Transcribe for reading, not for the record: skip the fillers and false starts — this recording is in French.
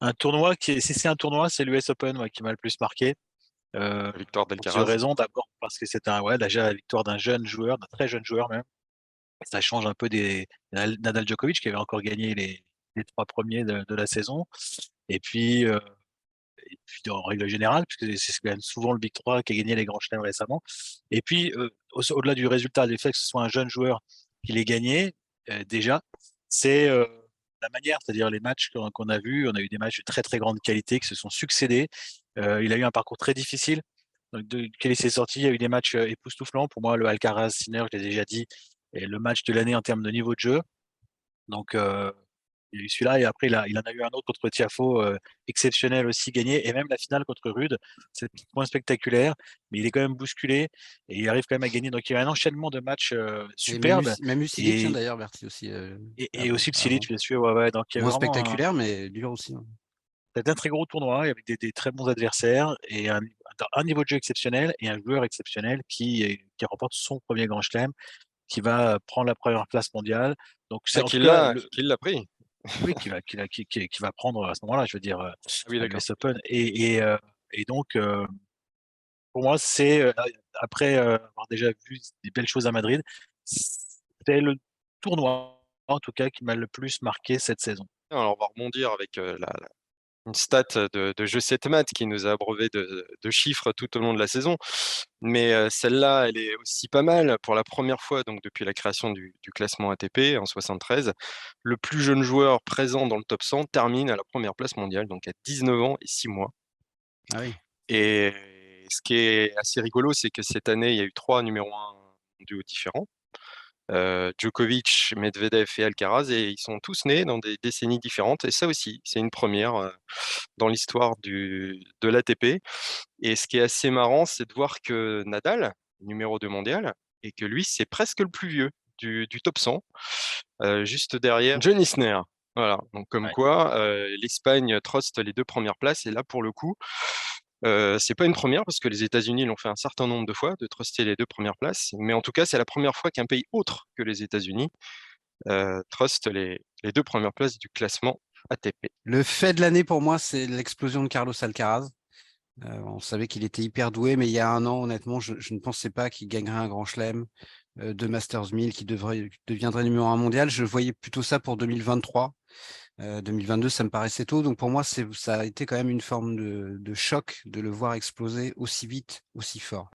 Un tournoi si c'est un tournoi, c'est l'US Open, ouais, qui m'a le plus marqué. La victoire Pour plusieurs d'Alcaraz. raisons. D'abord parce que c'est déjà la victoire d'un jeune joueur, d'un très jeune joueur même. Ça change un peu des Nadal Djokovic qui avait encore gagné les 3 premiers de la saison. Et puis, heu et puis en règle générale, puisque c'est quand même souvent le Big 3 qui a gagné les grands chelems récemment. Et puis, au-delà du résultat, du fait que ce soit un jeune joueur qui l'ait gagné, déjà, c'est, la manière, c'est-à-dire les matchs qu'on a vus. On a eu des matchs de très, très grande qualité qui se sont succédés. Il a eu un parcours très difficile, donc de duquel il s'est sorti. Il y a eu des matchs, époustouflants. Pour moi, le Alcaraz-Sinner, je l'ai déjà dit, est le match de l'année en termes de niveau de jeu. Donc, il y a eu celui-là et après il en a eu un autre contre Tiafoe, exceptionnel aussi gagné, et même la finale contre Rude, c'est moins spectaculaire, mais il est quand même bousculé et il arrive quand même à gagner. Donc il y a un enchaînement de matchs, Et superbes. même eu Cilic, hein, et d'ailleurs, Berti aussi, et avant aussi le Cilic, avant. bien sûr, ouais, ouais. Donc il y avait Moins vraiment spectaculaire, mais dur aussi, hein. un très gros tournoi avec des très bons adversaires et un niveau de jeu exceptionnel et un joueur exceptionnel qui remporte son premier grand chelem, qui va prendre la première place mondiale. Donc c'est Ah, en tout cas le qu'il l'a pris? oui, qui va prendre à ce moment-là, je veux dire, Ah oui, à d'accord. l'US Open. Et donc, pour moi, c'est, après, avoir déjà vu des belles choses à Madrid, c'est le tournoi, en tout cas, qui m'a le plus marqué cette saison. Alors on va rebondir avec, une stat de Jeu 7 Math qui nous a abreuvé de chiffres tout au long de la saison. Mais, celle-là, elle est aussi pas mal. Pour la première fois, donc depuis la création du classement ATP en 73, le plus jeune joueur présent dans le top 100 termine à la première place mondiale, donc à 19 ans et 6 mois. Ah oui, Et ce qui est assez rigolo, c'est que cette année, il y a eu 3 numéros 1 mondiaux différents. Djokovic, Medvedev et Alcaraz, et ils sont tous nés dans des décennies différentes, et ça aussi, c'est une première, dans l'histoire du de l'ATP. Et ce qui est assez marrant, c'est de voir que Nadal, numéro 2 mondial, et que lui, c'est presque le plus vieux du top 100, juste derrière John Isner. Voilà, donc comme ouais. quoi, l'Espagne truste les 2 premières places, et là, pour le coup, c'est pas une première parce que les États-Unis l'ont fait un certain nombre de fois, de truster les 2 premières places, mais en tout cas, c'est la première fois qu'un pays autre que les États-Unis, truste les 2 premières places du classement ATP. Le fait de l'année pour moi, c'est l'explosion de Carlos Alcaraz. On savait qu'il était hyper doué, mais il y a un an, honnêtement, je ne pensais pas qu'il gagnerait un grand chelem de Masters 1000, deviendrait numéro un mondial. Je voyais plutôt ça pour 2023. 2022, ça me paraissait tôt. Donc pour moi, ça a été quand même une forme de choc de le voir exploser aussi vite, aussi fort.